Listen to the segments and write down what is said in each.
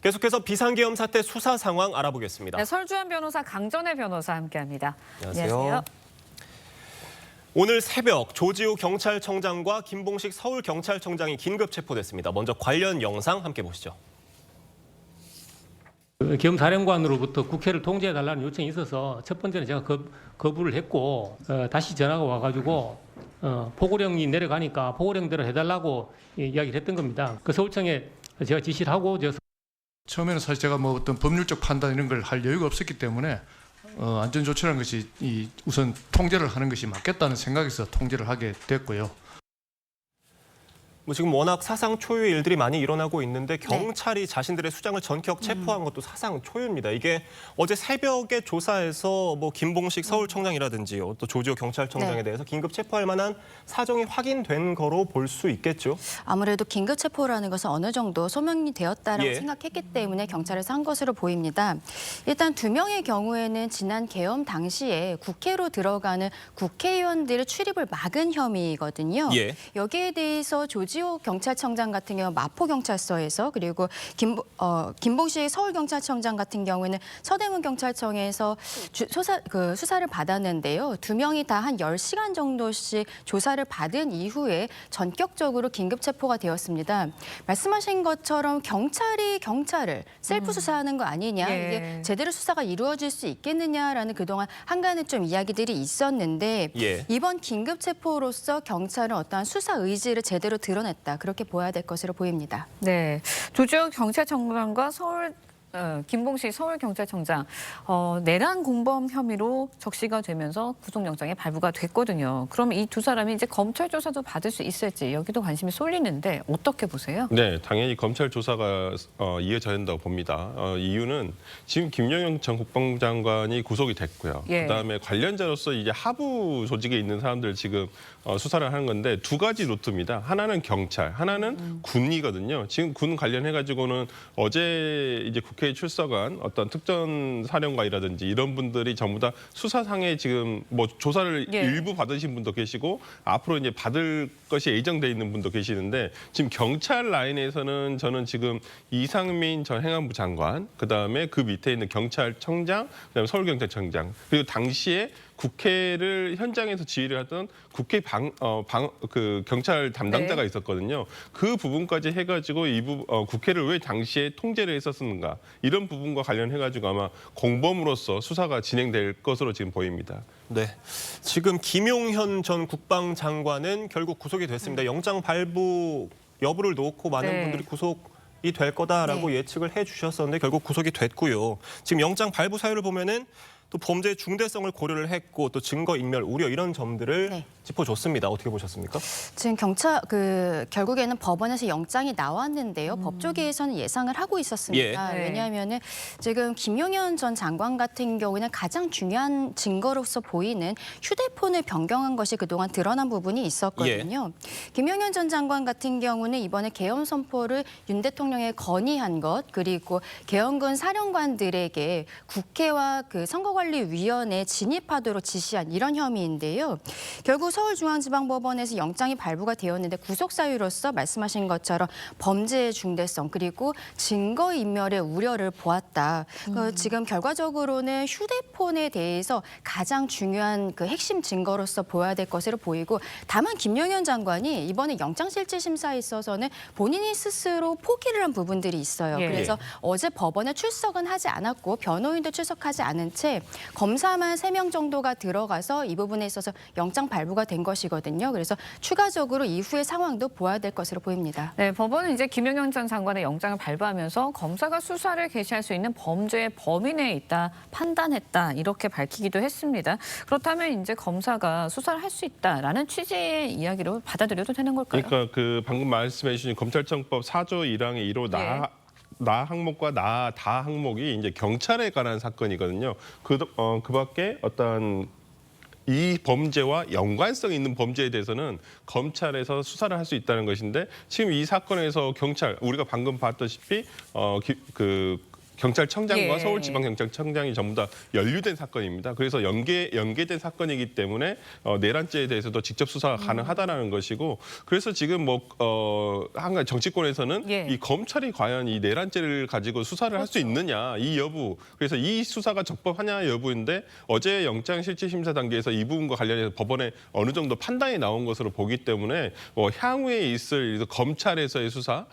계속해서 비상계엄 사태 수사 상황 알아보겠습니다. 네, 설주환 변호사, 강전혜 변호사 함께합니다. 안녕하세요. 오늘 새벽 조지호 경찰청장과 김봉식 서울경찰청장이 긴급 체포됐습니다. 먼저 관련 영상 함께 보시죠. 겸사령관으로부터 국회를 통제해달라는 요청이 있어서 첫 번째는 제가 거부를 했고 다시 전화가 와가지고 포고령이 내려가니까 포고령대로 해달라고 이야기를 했던 겁니다. 그 서울청에 제가 지시를 하고 처음에는 사실 제가 뭐 어떤 법률적 판단 이런 걸 할 여유가 없었기 때문에 안전조치라는 것이 우선 통제를 하는 것이 맞겠다는 생각에서 통제를 하게 됐고요. 지금 워낙 사상 초유의 일들이 많이 일어나고 있는데 경찰이 자신들의 수장을 전격 체포한 것도 사상 초유입니다. 이게 어제 새벽에 조사해서 김봉식 서울청장이라든지 또 조지호 경찰청장에 대해서 긴급 체포할 만한 사정이 확인된 거로 볼 수 있겠죠. 아무래도 긴급 체포라는 것은 어느 정도 소명이 되었다라고 생각했기 때문에 경찰에서 한 것으로 보입니다. 일단 두 명의 경우에는 지난 계엄 당시에 국회로 들어가는 국회의원들의 출입을 막은 혐의거든요. 여기에 대해서 조지호 경찰청장 같은 경우 마포경찰서에서 그리고 김봉식 서울경찰청장 같은 경우에는 서대문 경찰청에서 수사를 받았는데요. 두 명이 다 한 10시간 정도씩 조사를 받은 이후에 전격적으로 긴급 체포가 되었습니다. 말씀하신 것처럼 경찰이 경찰을 셀프 수사하는 거 아니냐, 이게 제대로 수사가 이루어질 수 있겠느냐라는 그동안 한간에 좀 이야기들이 있었는데 이번 긴급 체포로서 경찰은 어떠한 수사 의지를 제대로 드러냈다. 그렇게 보아야 될 것으로 보입니다. 네, 조지호 경찰청장과 김봉식 서울경찰청장 내란 공범 혐의로 적시가 되면서 구속영장이 발부가 됐거든요. 그럼 이 두 사람이 이제 검찰 조사도 받을 수 있을지 여기도 관심이 쏠리는데 어떻게 보세요? 네, 당연히 검찰 조사가 이어져야 한다고 봅니다. 이유는 지금 김영현 전 국방장관이 구속이 됐고요. 그다음에 관련자로서 이제 하부 조직에 있는 사람들 지금 수사를 하는 건데 두 가지 루트입니다. 하나는 경찰, 하나는 군이거든요. 지금 군 관련해가지고는 어제 이제 국회에 출석한 어떤 특전 사령관이라든지 이런 분들이 전부 다 수사상에 지금 조사를 일부 받으신 분도 계시고 앞으로 이제 받을 것이 예정돼 있는 분도 계시는데 지금 경찰 라인에서는 저는 지금 이상민 전 행안부 장관, 그다음에 그 밑에 있는 경찰청장, 그다음에 서울경찰청장, 그리고 당시에 국회를 현장에서 지휘를 하던 국회 경찰 담당자가 있었거든요. 그 부분까지 해가지고 국회를 왜 당시에 통제를 했었는가 이런 부분과 관련해가지고 아마 공범으로서 수사가 진행될 것으로 지금 보입니다. 네, 지금 김용현 전 국방장관은 결국 구속이 됐습니다. 영장 발부 여부를 놓고 많은 분들이 구속이 될 거다라고 예측을 해주셨었는데 결국 구속이 됐고요. 지금 영장 발부 사유를 보면은 또 범죄의 중대성을 고려를 했고 또 증거 인멸 우려 이런 점들을 짚어줬습니다. 어떻게 보셨습니까? 지금 결국에는 법원에서 영장이 나왔는데요. 법조계에서는 예상을 하고 있었습니다. 왜냐하면은 지금 김용현 전 장관 같은 경우는 가장 중요한 증거로서 보이는 휴대폰을 변경한 것이 그동안 드러난 부분이 있었거든요. 김용현 전 장관 같은 경우는 이번에 계엄 선포를 윤 대통령에 건의한 것, 그리고 계엄군 사령관들에게 국회와 선거관리위원회에 진입하도록 지시한 이런 혐의인데요. 결국 서울중앙지방법원에서 영장이 발부가 되었는데 구속 사유로서 말씀하신 것처럼 범죄의 중대성 그리고 증거인멸의 우려를 보았다. 지금 결과적으로는 휴대폰에 대해서 가장 중요한 핵심 증거로서 보여야 될 것으로 보이고, 다만 김용현 장관이 이번에 영장실질심사에 있어서는 본인이 스스로 포기를 한 부분들이 있어요. 그래서 어제 법원에 출석은 하지 않았고 변호인도 출석하지 않은 채 검사만 3명 정도가 들어가서 이 부분에 있어서 영장 발부가 된 것이거든요. 그래서 추가적으로 이후의 상황도 보아야 될 것으로 보입니다. 네, 법원은 이제 김용현 전 장관의 영장을 발부하면서 검사가 수사를 개시할 수 있는 범죄의 범위 내에 있다 판단했다 이렇게 밝히기도 했습니다. 그렇다면 이제 검사가 수사를 할 수 있다라는 취지의 이야기로 받아들여도 되는 걸까요? 그러니까 방금 말씀해 주신 검찰청법 4조 1항의 1호 나 항목과 나 다 항목이 이제 경찰에 관한 사건이거든요. 그밖에 어떤 이 범죄와 연관성 있는 범죄에 대해서는 검찰에서 수사를 할 수 있다는 것인데 지금 이 사건에서 경찰 우리가 방금 봤다시피 경찰청장과 예. 서울지방경찰청장이 전부 다 연루된 사건입니다. 그래서 연계된 사건이기 때문에 내란죄에 대해서도 직접 수사가 가능하다는 것이고, 그래서 지금 한가 정치권에서는 예. 이 검찰이 과연 이 내란죄를 가지고 수사를 할 수 있느냐 이 여부, 그래서 이 수사가 적법하냐 여부인데, 어제 영장실질심사 단계에서 이 부분과 관련해서 법원에 어느 정도 판단이 나온 것으로 보기 때문에 향후에 있을 검찰에서의 수사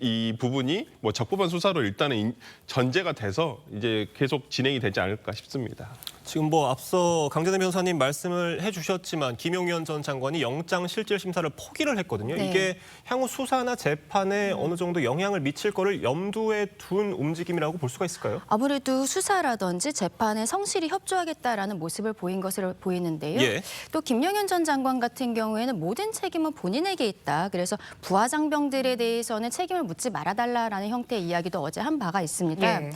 이 부분이 적법한 수사로 일단은 전제가 돼서 이제 계속 진행이 되지 않을까 싶습니다. 지금 앞서 강전혜 변호사님 말씀을 해주셨지만 김용현 전 장관이 영장 실질 심사를 포기를 했거든요. 네. 이게 향후 수사나 재판에 어느 정도 영향을 미칠 거를 염두에 둔 움직임이라고 볼 수가 있을까요? 아무래도 수사라든지 재판에 성실히 협조하겠다라는 모습을 보인 것으로 보이는데요. 예. 또 김용현 전 장관 같은 경우에는 모든 책임은 본인에게 있다. 그래서 부하 장병들에 대해서는 책임을 묻지 말아달라라는 형태의 이야기도 어제 한 바가 있습니다. 예.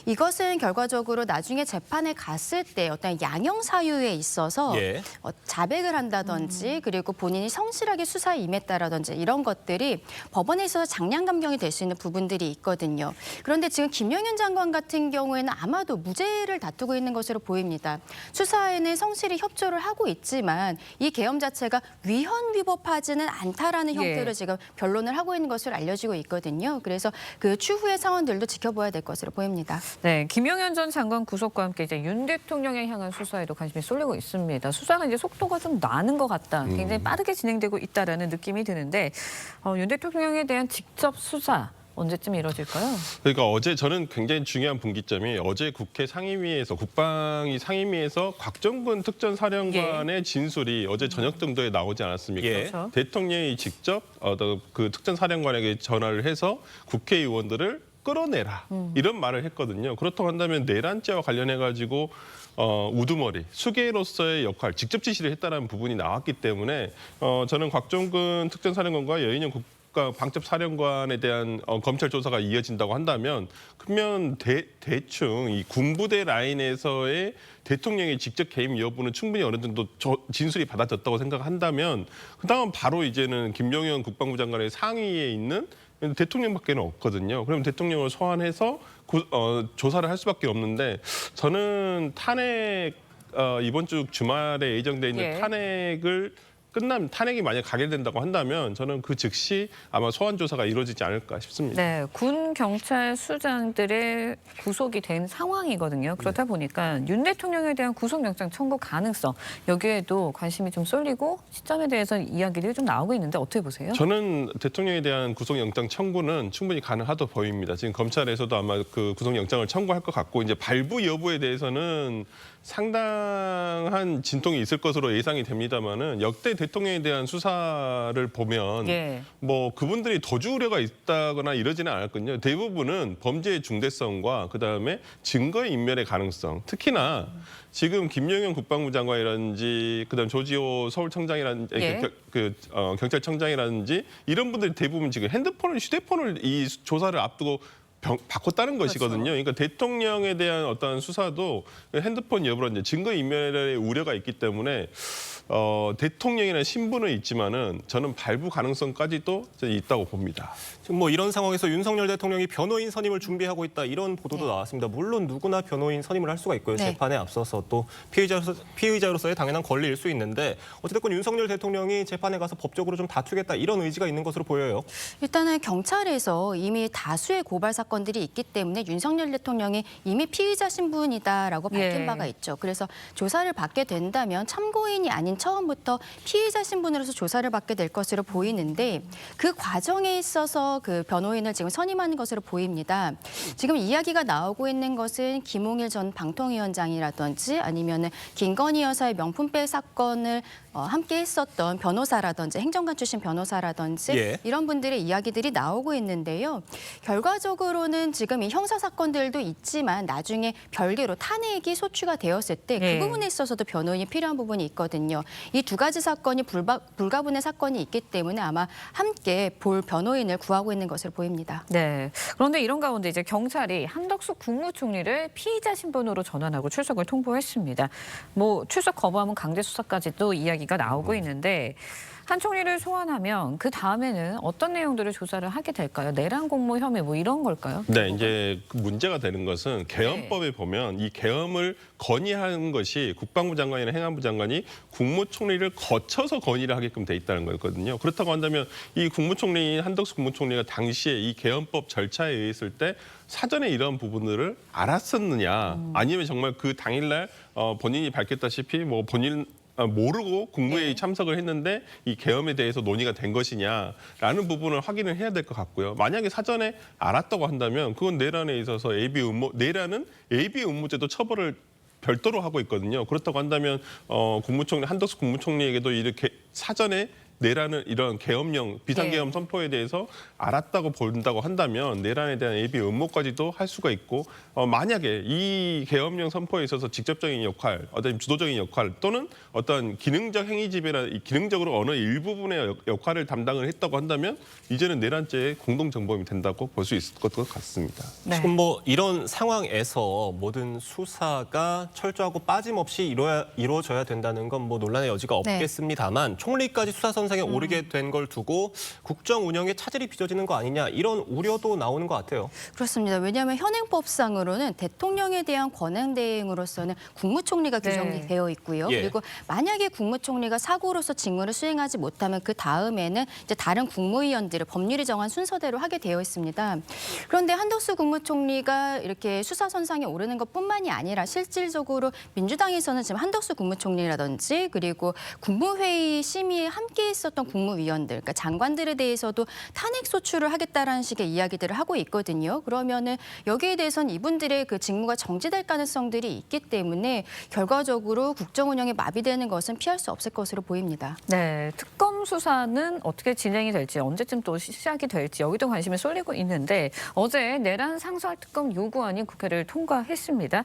이것은 결과적으로 나중에 재판에 갔을 때 어떤 양형 사유에 있어서 예. 자백을 한다든지 그리고 본인이 성실하게 수사에 임했다라든지 이런 것들이 법원에 있어서 장량 감경이 될 수 있는 부분들이 있거든요. 그런데 지금 김용현 장관 같은 경우에는 아마도 무죄를 다투고 있는 것으로 보입니다. 수사에는 성실히 협조를 하고 있지만 이 계엄 자체가 위헌 위법하지는 않다라는 예. 형태로 지금 변론을 하고 있는 것으로 알려지고 있거든요. 그래서 그 추후의 상황들도 지켜봐야 될 것으로 보입니다. 네, 김용현 전 장관 구속과 함께 이제 윤 대통령에 향한 수사에도 관심이 쏠리고 있습니다. 수사가 이제 속도가 좀 나는 것 같다. 굉장히 빠르게 진행되고 있다라는 느낌이 드는데 윤 대통령에 대한 직접 수사 언제쯤 이뤄질까요? 그러니까 어제 저는 굉장히 중요한 분기점이, 어제 국회 상임위에서 국방위 상임위에서 곽정근 특전사령관의 진술이 어제 저녁 정도에 나오지 않았습니까? 예. 그렇죠. 대통령이 직접 그 특전사령관에게 전화를 해서 국회의원들을 끌어내라 이런 말을 했거든요. 그렇다고 한다면 내란죄와 관련해 가지고 우두머리, 수계로서의 역할, 직접 지시를 했다는 부분이 나왔기 때문에 저는 곽정근 특전사령관과 여인영 방첩사령관에 대한 검찰 조사가 이어진다고 한다면, 그러면 대충 이 군부대 라인에서의 대통령의 직접 개입 여부는 충분히 어느 정도 진술이 받아졌다고 생각한다면, 그다음 바로 이제는 김용현 국방부 장관의 상위에 있는 대통령밖에는 없거든요. 그럼 대통령을 소환해서 조사를 할 수밖에 없는데, 저는 탄핵 이번 주 주말에 예정돼 있는 예. 탄핵이 만약 가결된다고 한다면 저는 그 즉시 아마 소환 조사가 이루어지지 않을까 싶습니다. 네, 군 경찰 수장들의 구속이 된 상황이거든요. 그렇다 보니까 윤 대통령에 대한 구속영장 청구 가능성, 여기에도 관심이 좀 쏠리고 시점에 대해서 이야기들이 좀 나오고 있는데 어떻게 보세요? 저는 대통령에 대한 구속영장 청구는 충분히 가능하다 보입니다. 지금 검찰에서도 아마 그 구속영장을 청구할 것 같고, 이제 발부 여부에 대해서는 상당한 진통이 있을 것으로 예상이 됩니다만은, 역대 대통령에 대한 수사를 보면 예. 그분들이 도주 우려가 있다거나 이러지는 않았거든요. 대부분은 범죄의 중대성과 그다음에 증거의 인멸의 가능성, 특히나 지금 김용현 국방부 장관이라든지 그다음 조지호 서울청장이라든지 예. 경찰청장이라든지 이런 분들이 대부분 지금 휴대폰을 이 조사를 앞두고 바꿨다는 것이거든요. 그러니까 대통령에 대한 어떤 수사도 핸드폰 여부라든지 증거 인멸의 우려가 있기 때문에 대통령이라는 신분은 있지만은 저는 발부 가능성까지도 있다고 봅니다. 지금 이런 상황에서 윤석열 대통령이 변호인 선임을 준비하고 있다, 이런 보도도 나왔습니다. 물론 누구나 변호인 선임을 할 수가 있고요. 네. 재판에 앞서서 또 피의자로서의 당연한 권리일 수 있는데, 어쨌든 윤석열 대통령이 재판에 가서 법적으로 좀 다투겠다, 이런 의지가 있는 것으로 보여요. 일단은 경찰에서 이미 다수의 고발 사건들이 있기 때문에 윤석열 대통령이 이미 피의자 신분이다라고 밝힌 예. 바가 있죠. 그래서 조사를 받게 된다면 참고인이 아닌 처음부터 피의자 신분으로서 조사를 받게 될 것으로 보이는데, 그 과정에 있어서 그 변호인을 지금 선임하는 것으로 보입니다. 지금 이야기가 나오고 있는 것은 김홍일 전 방통위원장이라든지 아니면은 김건희 여사의 명품백 사건을 함께 했었던 변호사라든지 행정관 출신 변호사라든지 예. 이런 분들의 이야기들이 나오고 있는데요. 결과적으로는 지금 이 형사 사건들도 있지만 나중에 별개로 탄핵이 소추가 되었을 때 그 네. 부분에 있어서도 변호인이 필요한 부분이 있거든요. 이 두 가지 사건이 불가분의 사건이 있기 때문에 아마 함께 볼 변호인을 구하고 있는 것으로 보입니다. 네. 그런데 이런 가운데 이제 경찰이 한덕수 국무총리를 피의자 신분으로 전환하고 출석을 통보했습니다. 출석 거부하면 강제 수사까지도 이야기가 나오고 있는데, 한 총리를 소환하면 그 다음에는 어떤 내용들을 조사를 하게 될까요? 내란 공모 혐의 뭐 이런 걸까요? 네, 이제 그 문제가 되는 것은 계엄법에 보면 이 계엄을 건의하는 것이 국방부 장관이나 행안부 장관이 국무총리를 거쳐서 건의를 하게끔 돼 있다는 거였거든요. 그렇다고 한다면 이 국무총리 한덕수 국무총리가 당시에 이 계엄법 절차에 의했을 때 사전에 이런 부분들을 알았었느냐, 아니면 정말 그 당일날 본인이 밝혔다시피 뭐 본인 모르고 국무회의 참석을 했는데 이 계엄에 대해서 논의가 된 것이냐라는 부분을 확인을 해야 될 것 같고요. 만약에 사전에 알았다고 한다면 그건 내란에 있어서 내란은 예비 음모죄도 처벌을 별도로 하고 있거든요. 그렇다고 한다면 국무총리 한덕수 국무총리에게도 이렇게 사전에 내란을 이런 계엄령 비상계엄 선포에 대해서 알았다고 본다고 한다면 내란에 대한 예비 음모까지도 할 수가 있고 만약에 이 계엄령 선포에 있어서 직접적인 역할, 어떤 주도적인 역할 또는 어떤 기능적 행위 지배나 기능적으로 어느 일부분의 역할을 담당을 했다고 한다면 이제는 내란죄의 공동 정범이 된다고 볼 수 있을 것 같습니다. 네. 지금 뭐 이런 상황에서 모든 수사가 철저하고 빠짐없이 이루어져야 된다는 건 뭐 논란의 여지가 없겠습니다만 총리까지 수사 선상에 오르게 된 걸 두고 국정 운영에 차질이 빚어지는 거 아니냐 이런 우려도 나오는 것 같아요. 그렇습니다. 왜냐하면 현행법상으로는 대통령에 대한 권한 대행으로서는 국무총리가 규정이 되어 있고요. 예. 그리고 만약에 국무총리가 사고로서 직무를 수행하지 못하면 그 다음에는 이제 다른 국무위원들을 법률이 정한 순서대로 하게 되어 있습니다. 그런데 한덕수 국무총리가 이렇게 수사 선상에 오르는 것뿐만이 아니라 실질적으로 민주당에서는 지금 한덕수 국무총리라든지 그리고 국무회의 심의에 함께 있었던 국무위원들, 그러니까 장관들에 대해서도 탄핵 소추를 하겠다라는 식의 이야기들을 하고 있거든요. 그러면은 여기에 대해서는 이분들의 그 직무가 정지될 가능성들이 있기 때문에 결과적으로 국정 운영에 마비되는 것은 피할 수 없을 것으로 보입니다. 네, 특검 수사는 어떻게 진행이 될지 언제쯤 또 시작이 될지 여기도 관심이 쏠리고 있는데 어제 내란 상설특검 요구안이 국회를 통과했습니다.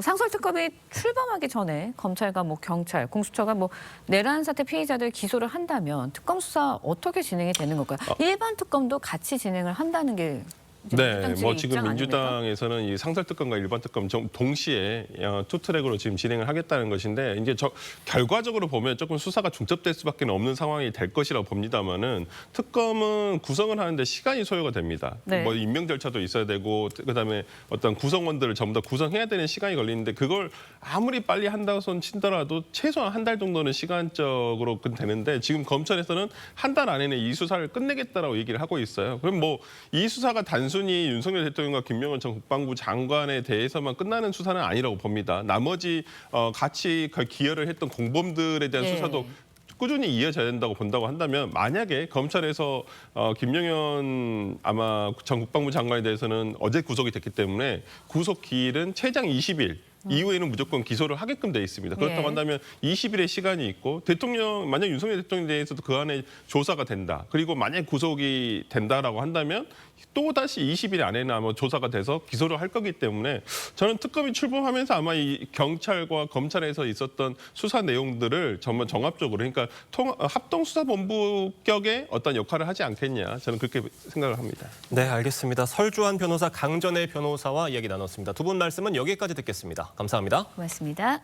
상설특검이 출범하기 전에 검찰과 뭐 경찰, 공수처가 뭐 내란 사태 피의자들 기소를 한다면 특검 수사 어떻게 진행이 되는 걸까요? 일반 특검도 같이 진행을 한다는 게 네, 뭐 지금 민주당에서는 이 상설특검과 일반 특검 동시에 투트랙으로 지금 진행을 하겠다는 것인데 이제 결과적으로 보면 조금 수사가 중첩될 수밖에 없는 상황이 될 것이라고 봅니다만은 특검은 구성을 하는데 시간이 소요가 됩니다. 네. 뭐 임명 절차도 있어야 되고 그다음에 어떤 구성원들을 전부 다 구성해야 되는 시간이 걸리는데 그걸 아무리 빨리 한다고 손 친더라도 최소한 한 달 정도는 시간적으로 되는데 지금 검찰에서는 한 달 안에는 이 수사를 끝내겠다라고 얘기를 하고 있어요. 그럼 뭐 이 수사가 단순히 윤석열 대통령과 김명은 전 국방부 장관에 대해서만 끝나는 수사는 아니라고 봅니다. 나머지 같이 기여를 했던 공범들에 대한 수사도 꾸준히 이어져야 된다고 본다고 한다면 만약에 검찰에서 김명현 아마 전 국방부 장관에 대해서는 어제 구속이 됐기 때문에 구속 기일은 최장 20일 이후에는 무조건 기소를 하게끔 돼 있습니다. 그렇다고 한다면 20일의 시간이 있고 만약 윤석열 대통령에 대해서도 그 안에 조사가 된다. 그리고 만약 구속이 된다라고 한다면 또다시 20일 안에는 아마 조사가 돼서 기소를 할 거기 때문에 저는 특검이 출범하면서 아마 이 경찰과 검찰에서 있었던 수사 내용들을 정말 종합적으로 그러니까 합동수사본부격의 어떤 역할을 하지 않겠냐 저는 그렇게 생각을 합니다. 네, 알겠습니다. 설주환 변호사, 강전애 변호사와 이야기 나눴습니다. 두 분 말씀은 여기까지 듣겠습니다. 감사합니다. 고맙습니다.